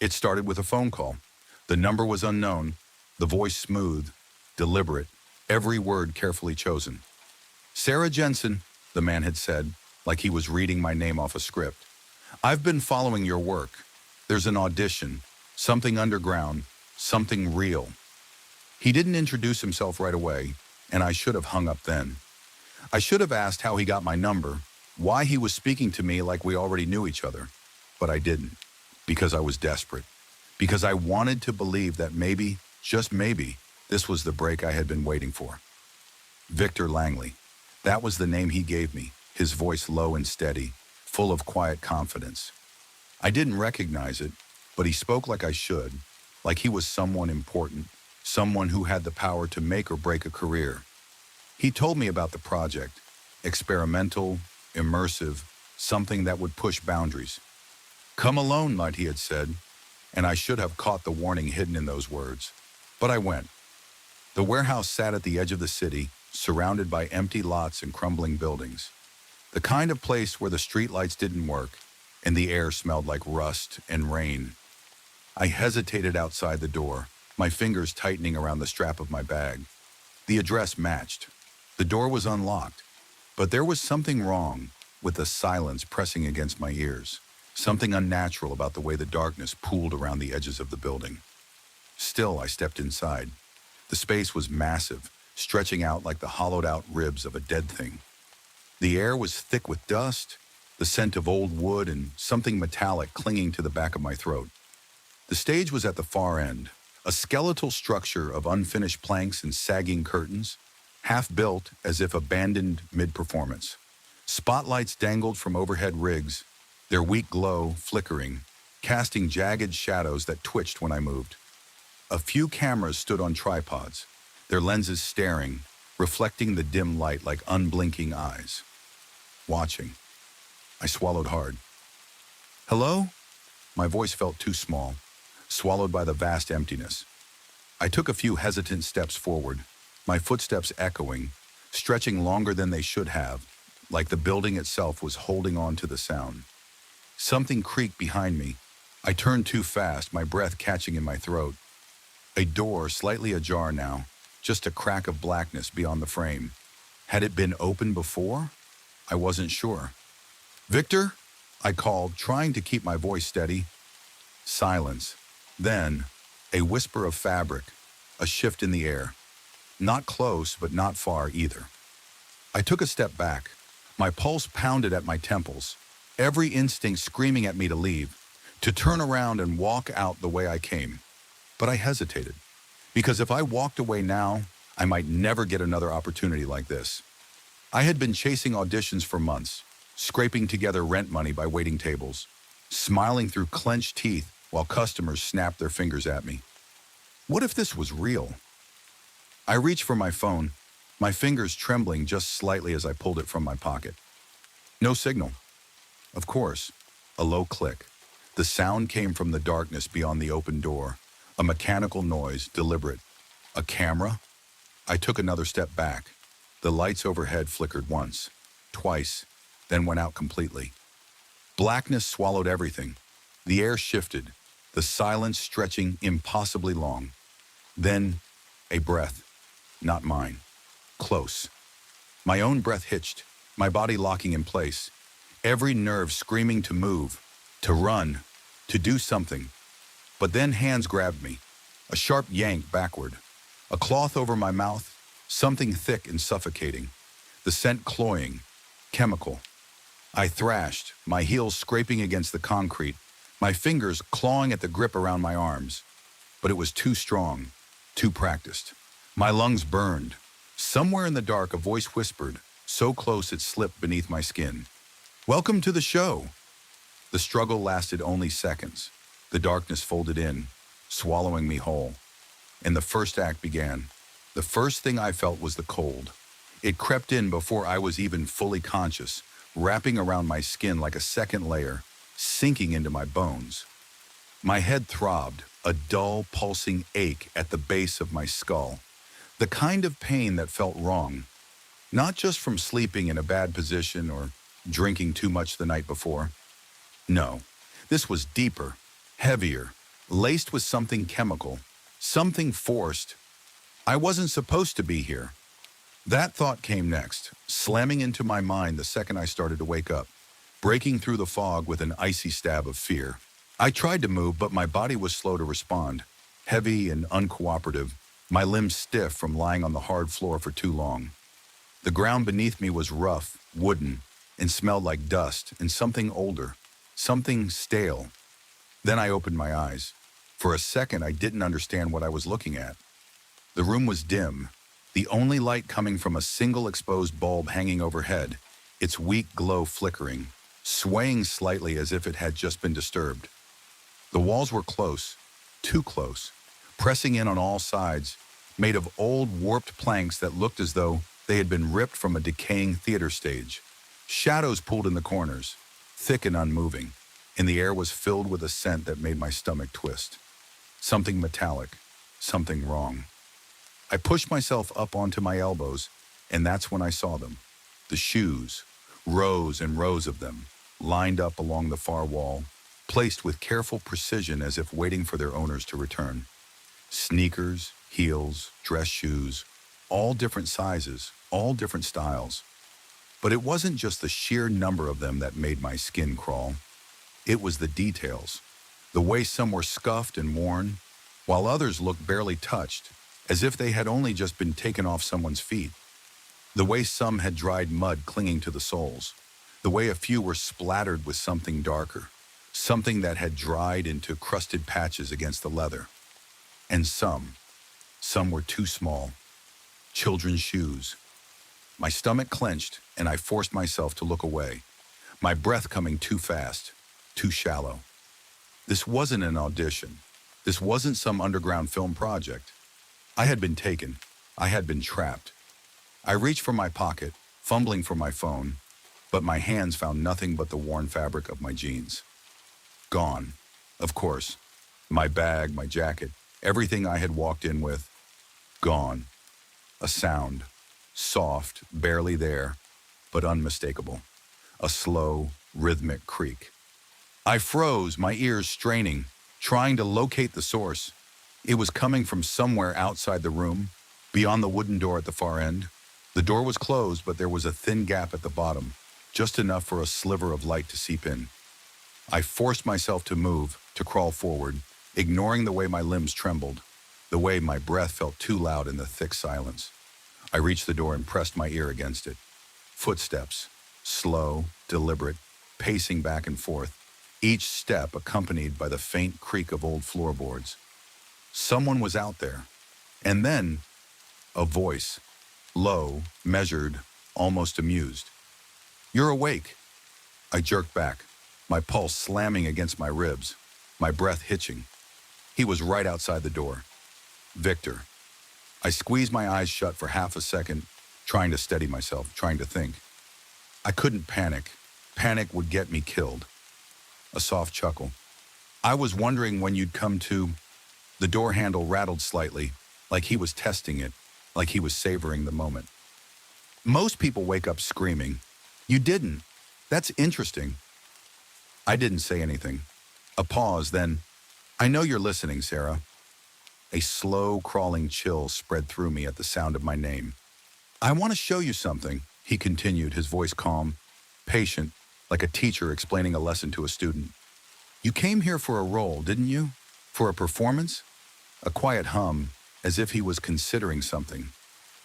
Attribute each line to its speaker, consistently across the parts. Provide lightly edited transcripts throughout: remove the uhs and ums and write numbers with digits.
Speaker 1: It started with a phone call. The number was unknown, the voice smooth, deliberate, every word carefully chosen. Sarah Jensen, the man had said, like he was reading my name off a script. I've been following your work. There's an audition, something underground, something real. He didn't introduce himself right away, and I should have hung up then. I should have asked how he got my number, why he was speaking to me like we already knew each other. But I didn't, because I was desperate. Because I wanted to believe that maybe, just maybe, this was the break I had been waiting for. Victor Langley. That was the name he gave me, his voice low and steady, full of quiet confidence. I didn't recognize it, but he spoke like I should, like he was someone important, someone who had the power to make or break a career. He told me about the project, experimental, immersive, something that would push boundaries. Come alone, like he had said, and I should have caught the warning hidden in those words. But I went. The warehouse sat at the edge of the city, surrounded by empty lots and crumbling buildings. The kind of place where the streetlights didn't work, and the air smelled like rust and rain. I hesitated outside the door, my fingers tightening around the strap of my bag. The address matched. The door was unlocked, but there was something wrong with the silence pressing against my ears, something unnatural about the way the darkness pooled around the edges of the building. Still, I stepped inside. The space was massive, stretching out like the hollowed-out ribs of a dead thing. The air was thick with dust, the scent of old wood, and something metallic clinging to the back of my throat. The stage was at the far end, a skeletal structure of unfinished planks and sagging curtains, half-built as if abandoned mid-performance. Spotlights dangled from overhead rigs, their weak glow flickering, casting jagged shadows that twitched when I moved. A few cameras stood on tripods, their lenses staring, reflecting the dim light like unblinking eyes. Watching. I swallowed hard. Hello? My voice felt too small, swallowed by the vast emptiness. I took a few hesitant steps forward, my footsteps echoing, stretching longer than they should have, like the building itself was holding on to the sound. Something creaked behind me. I turned too fast, my breath catching in my throat. A door slightly ajar now, just a crack of blackness beyond the frame. Had it been open before? I wasn't sure. Victor? I called, trying to keep my voice steady. Silence. Then, a whisper of fabric, a shift in the air. Not close, but not far either. I took a step back. My pulse pounded at my temples, every instinct screaming at me to leave, to turn around and walk out the way I came. But I hesitated, because if I walked away now, I might never get another opportunity like this. I had been chasing auditions for months, scraping together rent money by waiting tables, smiling through clenched teeth while customers snapped their fingers at me. What if this was real? I reached for my phone, my fingers trembling just slightly as I pulled it from my pocket. No signal. Of course, a low click. The sound came from the darkness beyond the open door, a mechanical noise, deliberate. A camera? I took another step back. The lights overhead flickered once, twice, then went out completely. Blackness swallowed everything. The air shifted, the silence stretching impossibly long. Then, a breath. Not mine. Close. My own breath hitched, my body locking in place. Every nerve screaming to move, to run, to do something. But then hands grabbed me. A sharp yank backward. A cloth over my mouth, something thick and suffocating. The scent cloying, chemical. I thrashed, my heels scraping against the concrete, my fingers clawing at the grip around my arms. But it was too strong, too practiced. My lungs burned. Somewhere in the dark, a voice whispered, so close it slipped beneath my skin. Welcome to the show. The struggle lasted only seconds. The darkness folded in, swallowing me whole. And the first act began. The first thing I felt was the cold. It crept in before I was even fully conscious, wrapping around my skin like a second layer, sinking into my bones. My head throbbed, a dull, pulsing ache at the base of my skull. The kind of pain that felt wrong, not just from sleeping in a bad position or drinking too much the night before. No, this was deeper, heavier, laced with something chemical, something forced. I wasn't supposed to be here. That thought came next, slamming into my mind the second I started to wake up, breaking through the fog with an icy stab of fear. I tried to move, but my body was slow to respond, heavy and uncooperative, my limbs stiff from lying on the hard floor for too long. The ground beneath me was rough, wooden, and smelled like dust and something older, something stale. Then I opened my eyes. For a second, I didn't understand what I was looking at. The room was dim, the only light coming from a single exposed bulb hanging overhead, its weak glow flickering, swaying slightly as if it had just been disturbed. The walls were close, too close, pressing in on all sides, made of old, warped planks that looked as though they had been ripped from a decaying theater stage. Shadows pooled in the corners, thick and unmoving, and the air was filled with a scent that made my stomach twist. Something metallic, something wrong. I pushed myself up onto my elbows, and that's when I saw them. The shoes, rows and rows of them, lined up along the far wall, placed with careful precision as if waiting for their owners to return. Sneakers, heels, dress shoes, all different sizes, all different styles. But it wasn't just the sheer number of them that made my skin crawl. It was the details. The way some were scuffed and worn, while others looked barely touched, as if they had only just been taken off someone's feet. The way some had dried mud clinging to the soles. The way a few were splattered with something darker, something that had dried into crusted patches against the leather. And some were too small. Children's shoes. My stomach clenched, and I forced myself to look away, my breath coming too fast, too shallow. This wasn't an audition. This wasn't some underground film project. I had been taken. I had been trapped. I reached for my pocket, fumbling for my phone, but my hands found nothing but the worn fabric of my jeans. Gone. Of course. My bag, my jacket, everything I had walked in with. Gone. A sound. Soft, barely there, but unmistakable. A slow, rhythmic creak. I froze, my ears straining, trying to locate the source. It was coming from somewhere outside the room, beyond the wooden door at the far end. The door was closed, but there was a thin gap at the bottom, just enough for a sliver of light to seep in. I forced myself to move, to crawl forward, ignoring the way my limbs trembled, the way my breath felt too loud in the thick silence. I reached the door and pressed my ear against it. Footsteps, slow, deliberate, pacing back and forth, each step accompanied by the faint creak of old floorboards. Someone was out there. And then, a voice, low, measured, almost amused. "You're awake." I jerked back, my pulse slamming against my ribs, my breath hitching. He was right outside the door. Victor. I squeezed my eyes shut for half a second, trying to steady myself, trying to think. I couldn't panic. Panic would get me killed. A soft chuckle. "I was wondering when you'd come to." The door handle rattled slightly, like he was testing it, like he was savoring the moment. "Most people wake up screaming. You didn't. That's interesting." I didn't say anything. A pause, then, "I know you're listening, Sarah." A slow, crawling chill spread through me at the sound of my name. "I want to show you something," he continued, his voice calm, patient, like a teacher explaining a lesson to a student. "You came here for a role, didn't you? For a performance?" A quiet hum, as if he was considering something.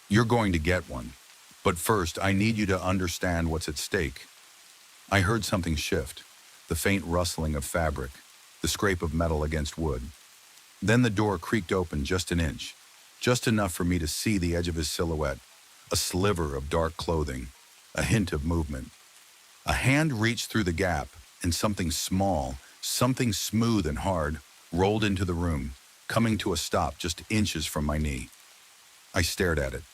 Speaker 1: "You're going to get one. But first, I need you to understand what's at stake." I heard something shift, the faint rustling of fabric, the scrape of metal against wood. Then the door creaked open just an inch, just enough for me to see the edge of his silhouette, a sliver of dark clothing, a hint of movement. A hand reached through the gap, and something small, something smooth and hard, rolled into the room, coming to a stop just inches from my knee. I stared at it.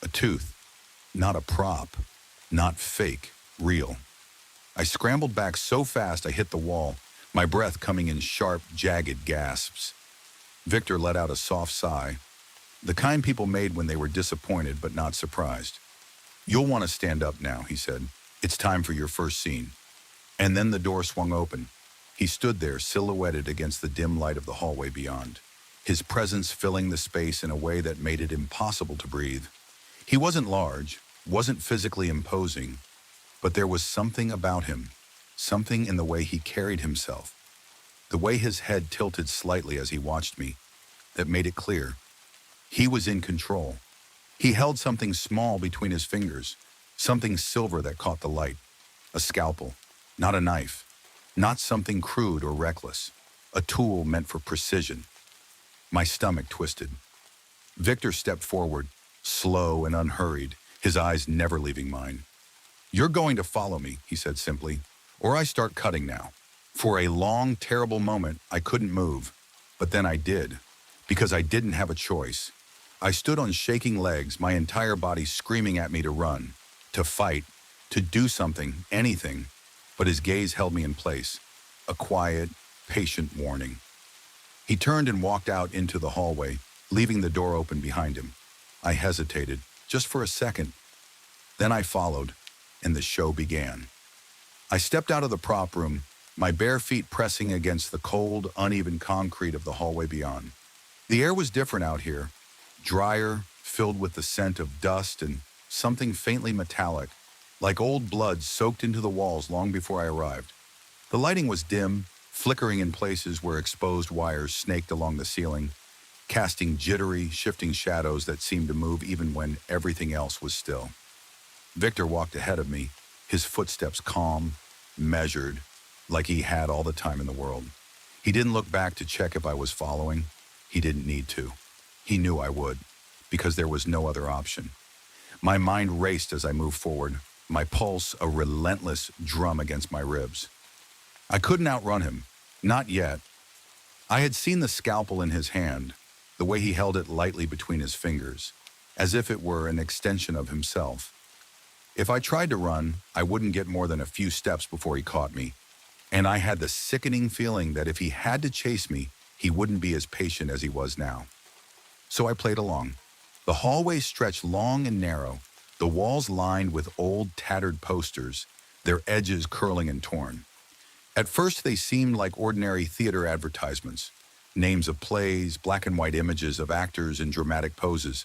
Speaker 1: A tooth. Not a prop. Not fake. Real. I scrambled back so fast I hit the wall, my breath coming in sharp, jagged gasps. Victor let out a soft sigh, the kind people made when they were disappointed but not surprised. "You'll want to stand up now," he said. "It's time for your first scene." And then the door swung open. He stood there, silhouetted against the dim light of the hallway beyond, his presence filling the space in a way that made it impossible to breathe. He wasn't large, wasn't physically imposing, but there was something about him, something in the way he carried himself, the way his head tilted slightly as he watched me, that made it clear. He was in control. He held something small between his fingers, something silver that caught the light. A scalpel, not a knife, not something crude or reckless, a tool meant for precision. My stomach twisted. Victor stepped forward, slow and unhurried, his eyes never leaving mine. "You're going to follow me," he said simply, "or I start cutting now." For a long, terrible moment, I couldn't move, but then I did, because I didn't have a choice. I stood on shaking legs, my entire body screaming at me to run, to fight, to do something, anything, but his gaze held me in place, a quiet, patient warning. He turned and walked out into the hallway, leaving the door open behind him. I hesitated, just for a second. Then I followed, and the show began. I stepped out of the prop room, my bare feet pressing against the cold, uneven concrete of the hallway beyond. The air was different out here, drier, filled with the scent of dust and something faintly metallic, like old blood soaked into the walls long before I arrived. The lighting was dim, flickering in places where exposed wires snaked along the ceiling, casting jittery, shifting shadows that seemed to move even when everything else was still. Victor walked ahead of me, his footsteps calm, measured, like he had all the time in the world. He didn't look back to check if I was following. He didn't need to. He knew I would, because there was no other option. My mind raced as I moved forward, my pulse a relentless drum against my ribs. I couldn't outrun him, not yet. I had seen the scalpel in his hand, the way he held it lightly between his fingers, as if it were an extension of himself. If I tried to run, I wouldn't get more than a few steps before he caught me, and I had the sickening feeling that if he had to chase me, he wouldn't be as patient as he was now. So I played along. The hallway stretched long and narrow, the walls lined with old, tattered posters, their edges curling and torn. At first, they seemed like ordinary theater advertisements, names of plays, black and white images of actors in dramatic poses.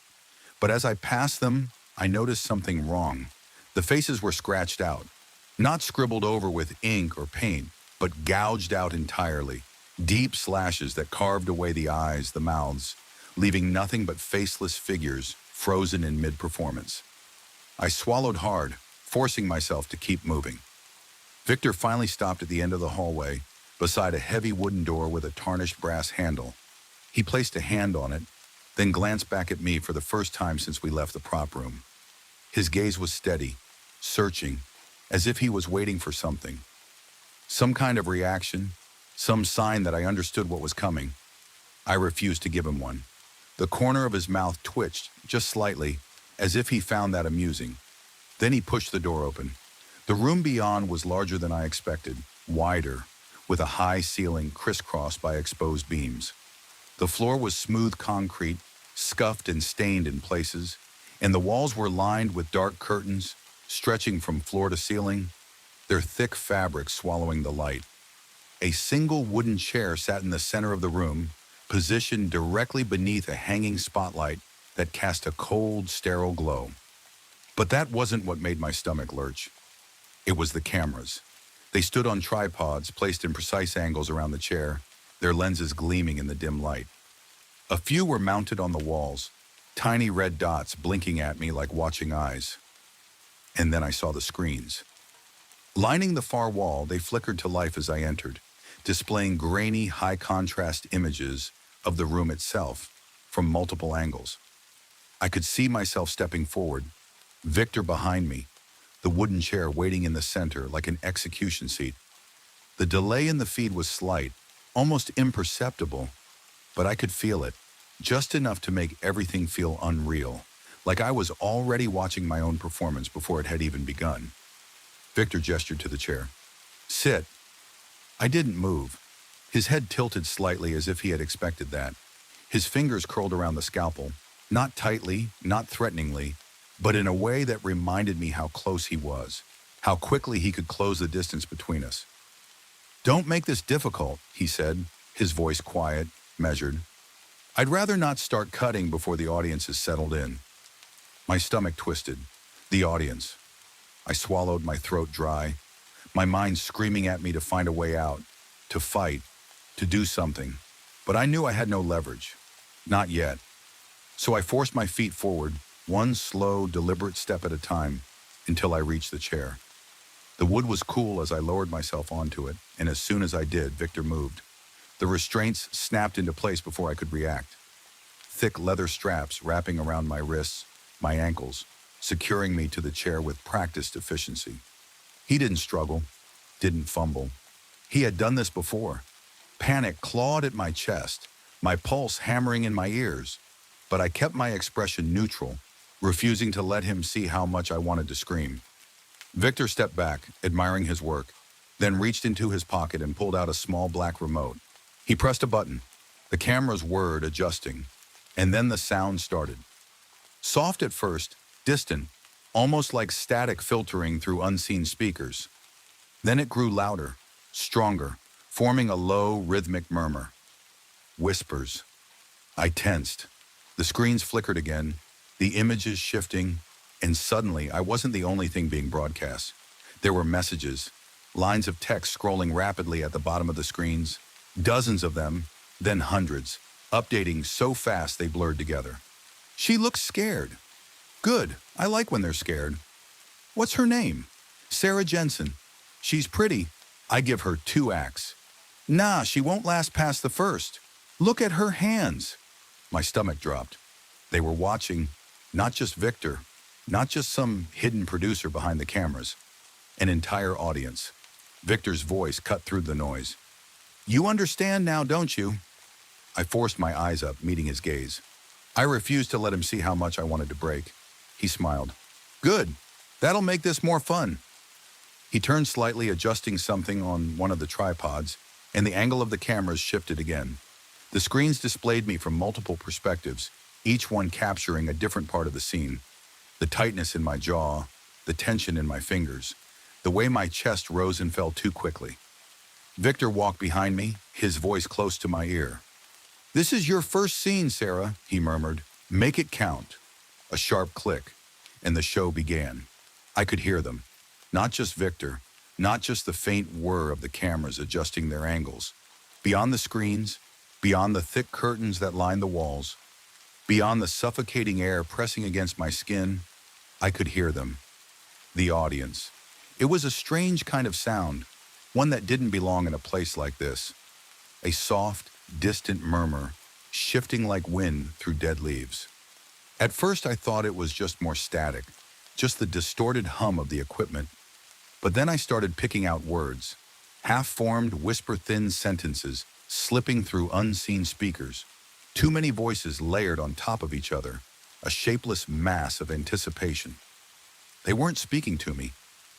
Speaker 1: But as I passed them, I noticed something wrong. The faces were scratched out, not scribbled over with ink or paint, but gouged out entirely, deep slashes that carved away the eyes, the mouths, leaving nothing but faceless figures frozen in mid-performance. I swallowed hard, forcing myself to keep moving. Victor finally stopped at the end of the hallway, beside a heavy wooden door with a tarnished brass handle. He placed a hand on it, then glanced back at me for the first time since we left the prop room. His gaze was steady, searching, as if he was waiting for something. Some kind of reaction, some sign that I understood what was coming. I refused to give him one. The corner of his mouth twitched, just slightly, as if he found that amusing. Then he pushed the door open. The room beyond was larger than I expected, wider, with a high ceiling crisscrossed by exposed beams. The floor was smooth concrete, scuffed and stained in places, and the walls were lined with dark curtains, stretching from floor to ceiling, their thick fabric swallowing the light. A single wooden chair sat in the center of the room, positioned directly beneath a hanging spotlight that cast a cold, sterile glow. But that wasn't what made my stomach lurch. It was the cameras. They stood on tripods placed in precise angles around the chair, their lenses gleaming in the dim light. A few were mounted on the walls, tiny red dots blinking at me like watching eyes. And then I saw the screens. Lining the far wall, they flickered to life as I entered, displaying grainy, high-contrast images of the room itself from multiple angles. I could see myself stepping forward, Victor behind me, the wooden chair waiting in the center like an execution seat. The delay in the feed was slight, almost imperceptible, but I could feel it, just enough to make everything feel unreal, like I was already watching my own performance before it had even begun. Victor gestured to the chair. "Sit." I didn't move. His head tilted slightly as if he had expected that. His fingers curled around the scalpel, not tightly, not threateningly, but in a way that reminded me how close he was, how quickly he could close the distance between us. "Don't make this difficult," he said, his voice quiet, measured. "I'd rather not start cutting before the audience is settled in." My stomach twisted. The audience. I swallowed, my throat dry, my mind screaming at me to find a way out, to fight, to do something. But I knew I had no leverage. Not yet. So I forced my feet forward, one slow, deliberate step at a time, until I reached the chair. The wood was cool as I lowered myself onto it, and as soon as I did, Victor moved. The restraints snapped into place before I could react. Thick leather straps wrapping around my wrists, my ankles, securing me to the chair with practiced efficiency. He didn't struggle, didn't fumble. He had done this before. Panic clawed at my chest, my pulse hammering in my ears, but I kept my expression neutral, refusing to let him see how much I wanted to scream. Victor stepped back, admiring his work, then reached into his pocket and pulled out a small black remote. He pressed a button, the camera's whirred adjusting, and then the sound started. Soft at first, distant, almost like static filtering through unseen speakers. Then it grew louder, stronger, forming a low, rhythmic murmur. Whispers. I tensed. The screens flickered again, the images shifting, and suddenly I wasn't the only thing being broadcast. There were messages, lines of text scrolling rapidly at the bottom of the screens, dozens of them, then hundreds, updating so fast they blurred together. She looks scared. Good, I like when they're scared. What's her name? Sarah Jensen. She's pretty. I give her 2 acts. Nah, she won't last past the first. Look at her hands. My stomach dropped. They were watching, not just Victor, not just some hidden producer behind the cameras, an entire audience. Victor's voice cut through the noise. You understand now, don't you? I forced my eyes up, meeting his gaze. I refused to let him see how much I wanted to break. He smiled. Good. That'll make this more fun. He turned slightly, adjusting something on one of the tripods, and the angle of the cameras shifted again. The screens displayed me from multiple perspectives, each one capturing a different part of the scene. The tightness in my jaw, the tension in my fingers, the way my chest rose and fell too quickly. Victor walked behind me, his voice close to my ear. This is your first scene, Sarah, he murmured. Make it count. A sharp click, and the show began. I could hear them. Not just Victor, not just the faint whir of the cameras adjusting their angles. Beyond the screens, beyond the thick curtains that lined the walls, beyond the suffocating air pressing against my skin, I could hear them. The audience. It was a strange kind of sound, one that didn't belong in a place like this. A soft, distant murmur, shifting like wind through dead leaves. At first I thought it was just more static, just the distorted hum of the equipment. But then I started picking out words, half-formed, whisper-thin sentences slipping through unseen speakers. Too many voices layered on top of each other, a shapeless mass of anticipation. They weren't speaking to me.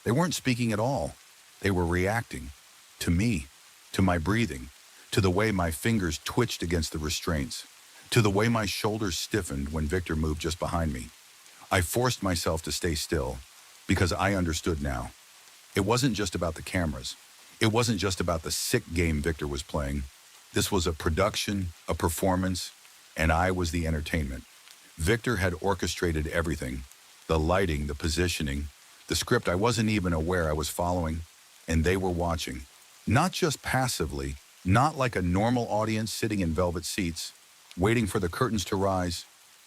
Speaker 1: They weren't speaking at all. They were reacting. To me, to my breathing, to the way my fingers twitched against the restraints, to the way my shoulders stiffened when Victor moved just behind me. I forced myself to stay still, because I understood now. It wasn't just about the cameras. It wasn't just about the sick game Victor was playing. This was a production, a performance, and I was the entertainment. Victor had orchestrated everything, the lighting, the positioning, the script I wasn't even aware I was following, and they were watching. Not just passively, not like a normal audience sitting in velvet seats, waiting for the curtains to rise.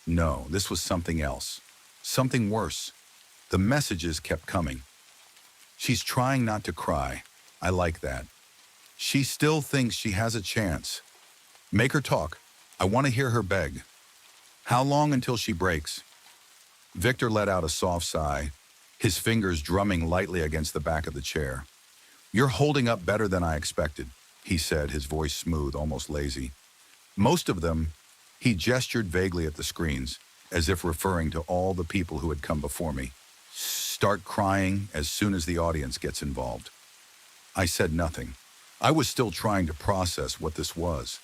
Speaker 1: No, this was something else. Something worse. The messages kept coming. She's trying not to cry. I like that. She still thinks she has a chance. Make her talk. I want to hear her beg. How long until she breaks? Victor let out a soft sigh, his fingers drumming lightly against the back of the chair. You're holding up better than I expected, he said, his voice smooth, almost lazy. Most of them, he gestured vaguely at the screens, as if referring to all the people who had come before me. Start crying as soon as the audience gets involved. I said nothing. I was still trying to process what this was.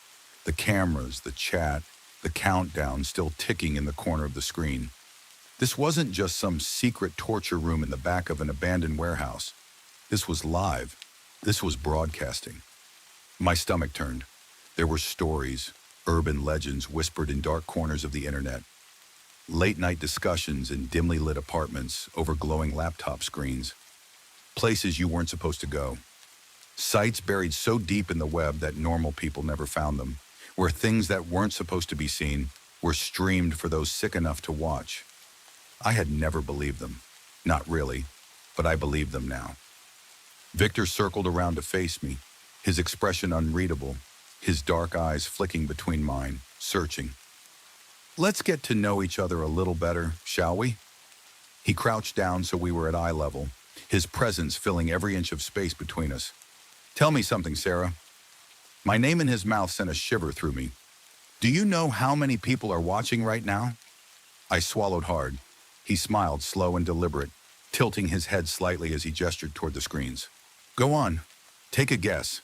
Speaker 1: The cameras, the chat, the countdown still ticking in the corner of the screen. This wasn't just some secret torture room in the back of an abandoned warehouse. This was live. This was broadcasting. My stomach turned. There were stories, urban legends whispered in dark corners of the internet, late-night discussions in dimly lit apartments over glowing laptop screens, places you weren't supposed to go, sites buried so deep in the web that normal people never found them, where things that weren't supposed to be seen were streamed for those sick enough to watch. I had never believed them. Not really, but I believed them now. Victor circled around to face me, his expression unreadable, his dark eyes flicking between mine, searching. "Let's get to know each other a little better, shall we?" He crouched down so we were at eye level, his presence filling every inch of space between us. "Tell me something, Sarah." My name in his mouth sent a shiver through me. "Do you know how many people are watching right now?" I swallowed hard. He smiled, slow and deliberate, tilting his head slightly as he gestured toward the screens. "Go on. Take a guess."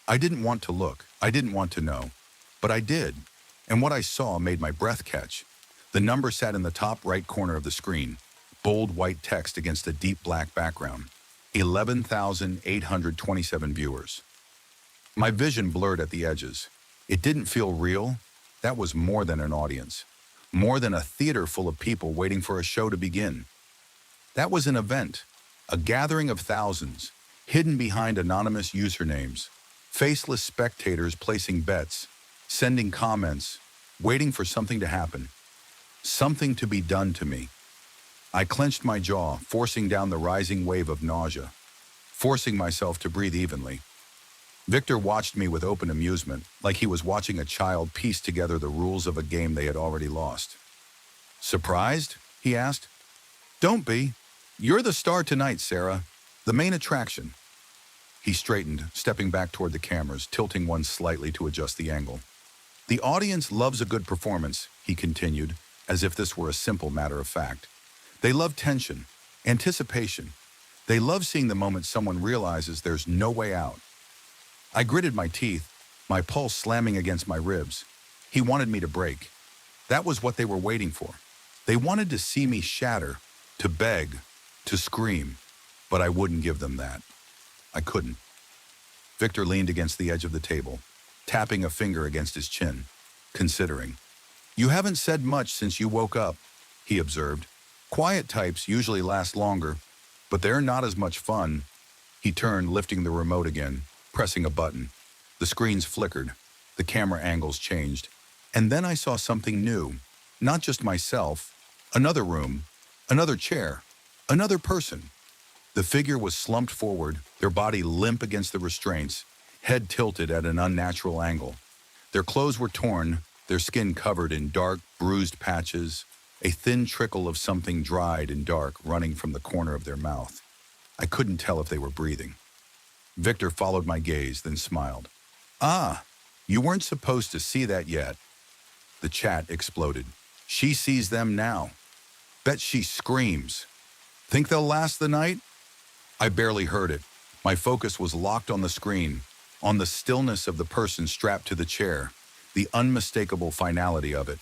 Speaker 1: I didn't want to look. I didn't want to know. But I did. And what I saw made my breath catch. The number sat in the top right corner of the screen, bold white text against a deep black background. 11,827 viewers. My vision blurred at the edges. It didn't feel real. That was more than an audience. More than a theater full of people waiting for a show to begin. That was an event. A gathering of thousands, hidden behind anonymous usernames. Faceless spectators placing bets, sending comments, waiting for something to happen. Something to be done to me. I clenched my jaw, forcing down the rising wave of nausea, forcing myself to breathe evenly. Victor watched me with open amusement, like he was watching a child piece together the rules of a game they had already lost. "Surprised?" he asked. "Don't be. You're the star tonight, Sarah. The main attraction." He straightened, stepping back toward the cameras, tilting one slightly to adjust the angle. "The audience loves a good performance," he continued, as if this were a simple matter of fact. "They love tension, anticipation. They love seeing the moment someone realizes there's no way out." I gritted my teeth, my pulse slamming against my ribs. He wanted me to break. That was what they were waiting for. They wanted to see me shatter, to beg, to scream, but I wouldn't give them that. I couldn't. Victor leaned against the edge of the table, tapping a finger against his chin, considering. "You haven't said much since you woke up," he observed. "Quiet types usually last longer, but they're not as much fun." He turned, lifting the remote again, pressing a button. The screens flickered, the camera angles changed, and then I saw something new. Not just myself, another room, another chair, another person. The figure was slumped forward, their body limp against the restraints, head tilted at an unnatural angle. Their clothes were torn, their skin covered in dark, bruised patches, a thin trickle of something dried and dark running from the corner of their mouth. I couldn't tell if they were breathing. Victor followed my gaze, then smiled. "Ah, you weren't supposed to see that yet." The chat exploded. "She sees them now. Bet she screams. Think they'll last the night?" I barely heard it. My focus was locked on the screen, on the stillness of the person strapped to the chair, the unmistakable finality of it.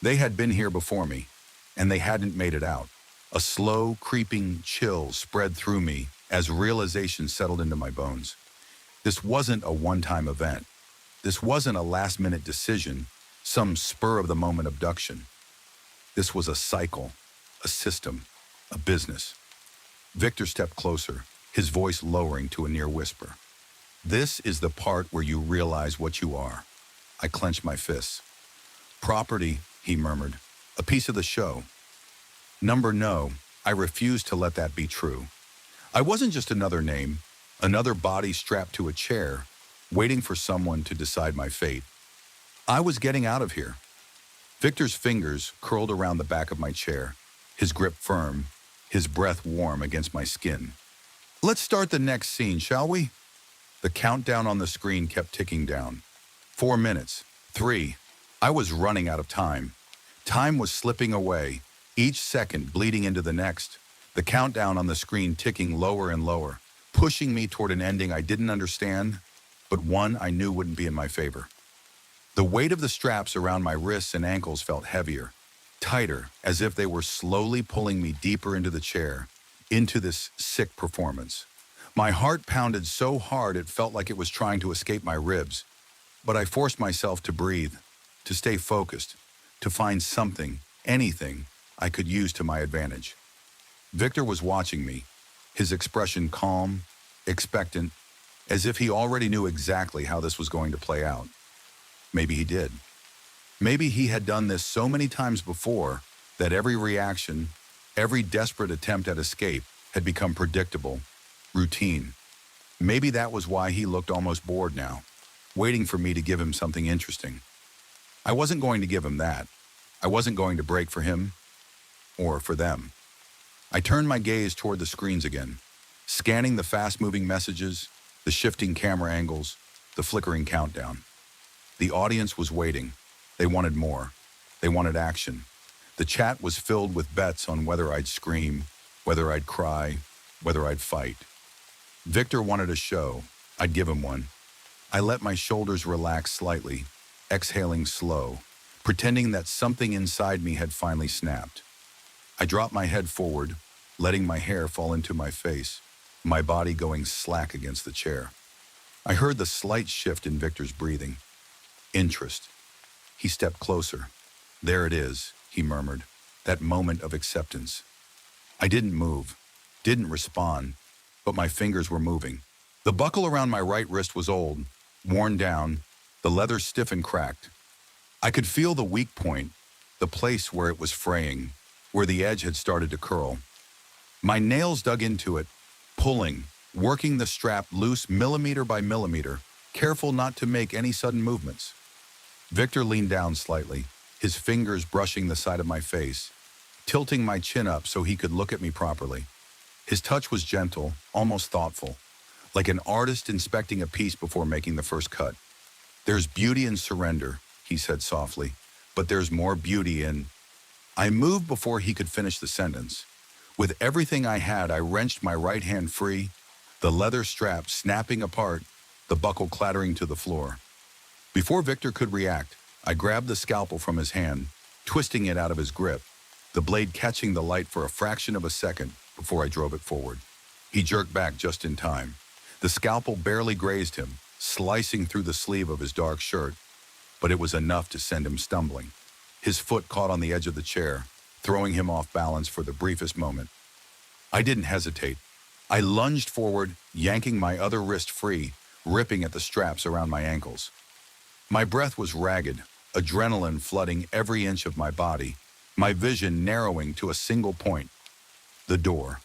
Speaker 1: They had been here before me, and they hadn't made it out. A slow, creeping chill spread through me as realization settled into my bones. This wasn't a one-time event. This wasn't a last-minute decision, some spur-of-the-moment abduction. This was a cycle, a system, a business. Victor stepped closer, his voice lowering to a near whisper. "This is the part where you realize what you are." I clenched my fists. "Property," he murmured. "A piece of the show." No, I refused to let that be true. I wasn't just another name, another body strapped to a chair, waiting for someone to decide my fate. I was getting out of here. Victor's fingers curled around the back of my chair, his grip firm, his breath warm against my skin. "Let's start the next scene, shall we?" The countdown on the screen kept ticking down. 4 minutes. 3. I was running out of time. Time was slipping away, each second bleeding into the next. The countdown on the screen ticking lower and lower, pushing me toward an ending I didn't understand, but one I knew wouldn't be in my favor. The weight of the straps around my wrists and ankles felt heavier, tighter, as if they were slowly pulling me deeper into the chair, into this sick performance. My heart pounded so hard it felt like it was trying to escape my ribs, but I forced myself to breathe, to stay focused, to find something, anything, I could use to my advantage. Victor was watching me, his expression calm, expectant, as if he already knew exactly how this was going to play out. Maybe he did. Maybe he had done this so many times before that every reaction, every desperate attempt at escape had become predictable, routine. Maybe that was why he looked almost bored now, waiting for me to give him something interesting. I wasn't going to give him that. I wasn't going to break for him or for them. I turned my gaze toward the screens again, scanning the fast-moving messages, the shifting camera angles, the flickering countdown. The audience was waiting. They wanted more. They wanted action. The chat was filled with bets on whether I'd scream, whether I'd cry, whether I'd fight. Victor wanted a show. I'd give him one. I let my shoulders relax slightly, exhaling slow, pretending that something inside me had finally snapped. I dropped my head forward, letting my hair fall into my face, my body going slack against the chair. I heard the slight shift in Victor's breathing. Interest. He stepped closer. There it is, he murmured, that moment of acceptance. I didn't move, didn't respond, but my fingers were moving. The buckle around my right wrist was old, worn down, the leather stiff and cracked. I could feel the weak point, the place where it was fraying, where the edge had started to curl. My nails dug into it, pulling, working the strap loose millimeter by millimeter, careful not to make any sudden movements. Victor leaned down slightly, his fingers brushing the side of my face, tilting my chin up so he could look at me properly. His touch was gentle, almost thoughtful, like an artist inspecting a piece before making the first cut. There's beauty in surrender, he said softly, but there's more beauty in... I moved before he could finish the sentence. With everything I had, I wrenched my right hand free, the leather strap snapping apart, the buckle clattering to the floor. Before Victor could react, I grabbed the scalpel from his hand, twisting it out of his grip, the blade catching the light for a fraction of a second before I drove it forward. He jerked back just in time. The scalpel barely grazed him, slicing through the sleeve of his dark shirt, but it was enough to send him stumbling. His foot caught on the edge of the chair, throwing him off balance for the briefest moment. I didn't hesitate. I lunged forward, yanking my other wrist free, ripping at the straps around my ankles. My breath was ragged, adrenaline flooding every inch of my body, my vision narrowing to a single point: the door.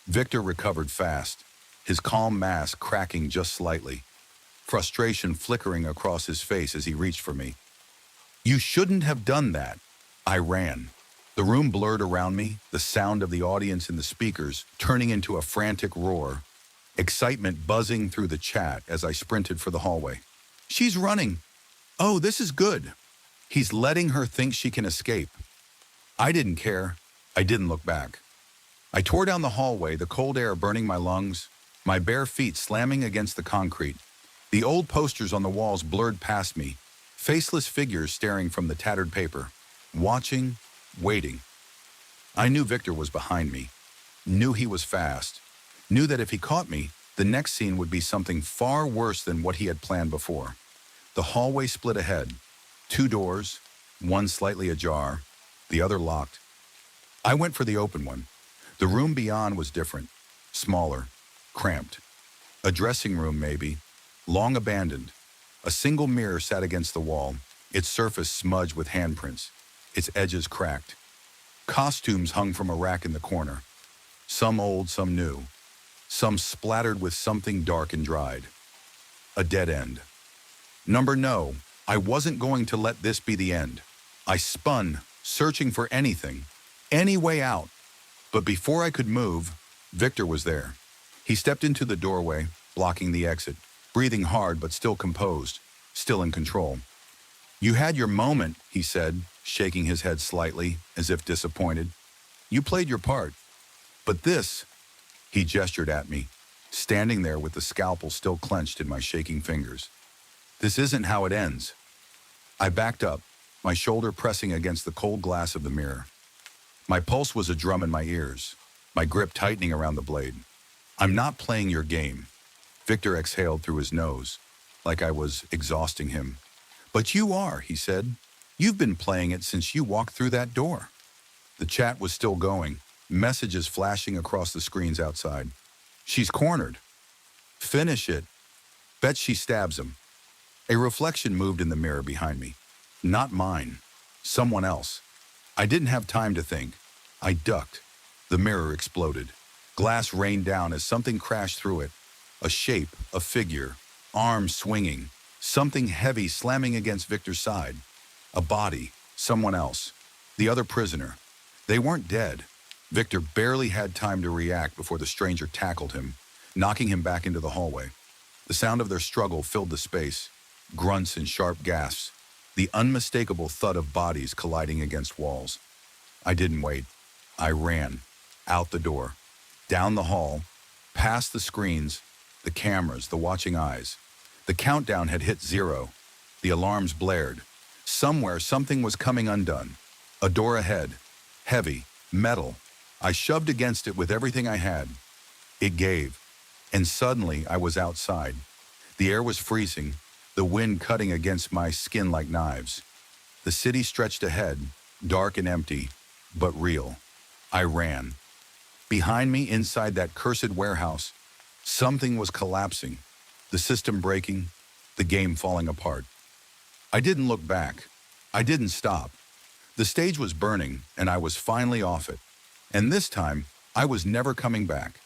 Speaker 1: Victor recovered fast, his calm mask cracking just slightly, frustration flickering across his face as he reached for me. "You shouldn't have done that." I ran. The room blurred around me, the sound of the audience in the speakers turning into a frantic roar, excitement buzzing through the chat as I sprinted for the hallway. "She's running. Oh, this is good. He's letting her think she can escape." I didn't care. I didn't look back. I tore down the hallway, the cold air burning my lungs, my bare feet slamming against the concrete. The old posters on the walls blurred past me, faceless figures staring from the tattered paper, watching, waiting. I knew Victor was behind me, knew he was fast, knew that if he caught me, the next scene would be something far worse than what he had planned before. The hallway split ahead, 2 doors, one slightly ajar, the other locked. I went for the open one. The room beyond was different, smaller, cramped. A dressing room, maybe, long abandoned. A single mirror sat against the wall, its surface smudged with handprints, its edges cracked. Costumes hung from a rack in the corner, some old, some new, some splattered with something dark and dried. A dead end. No, I wasn't going to let this be the end. I spun, searching for anything, any way out. But before I could move, Victor was there. He stepped into the doorway, blocking the exit, breathing hard but still composed, still in control. "You had your moment," he said, shaking his head slightly, as if disappointed. "You played your part. But this," he gestured at me, standing there with the scalpel still clenched in my shaking fingers. "This isn't how it ends." I backed up, my shoulder pressing against the cold glass of the mirror. My pulse was a drum in my ears, my grip tightening around the blade. I'm not playing your game. Victor exhaled through his nose, like I was exhausting him. But you are, he said. You've been playing it since you walked through that door. The chat was still going, messages flashing across the screens outside. She's cornered. Finish it. Bet she stabs him. A reflection moved in the mirror behind me. Not mine. Someone else. I didn't have time to think. I ducked. The mirror exploded. Glass rained down as something crashed through it. A shape, a figure, arms swinging, something heavy slamming against Victor's side. A body, someone else. The other prisoner. They weren't dead. Victor barely had time to react before the stranger tackled him, knocking him back into the hallway. The sound of their struggle filled the space. Grunts and sharp gasps. The unmistakable thud of bodies colliding against walls. I didn't wait. I ran. Out the door. Down the hall. Past the screens. The cameras, the watching eyes. The countdown had hit 0. The alarms blared. Somewhere, something was coming undone. A door ahead. Heavy. Metal. I shoved against it with everything I had. It gave. And suddenly, I was outside. The air was freezing, the wind cutting against my skin like knives. The city stretched ahead, dark and empty, but real. I ran. Behind me, inside that cursed warehouse, something was collapsing, the system breaking, the game falling apart. I didn't look back. I didn't stop. The stage was burning, and I was finally off it. And this time, I was never coming back.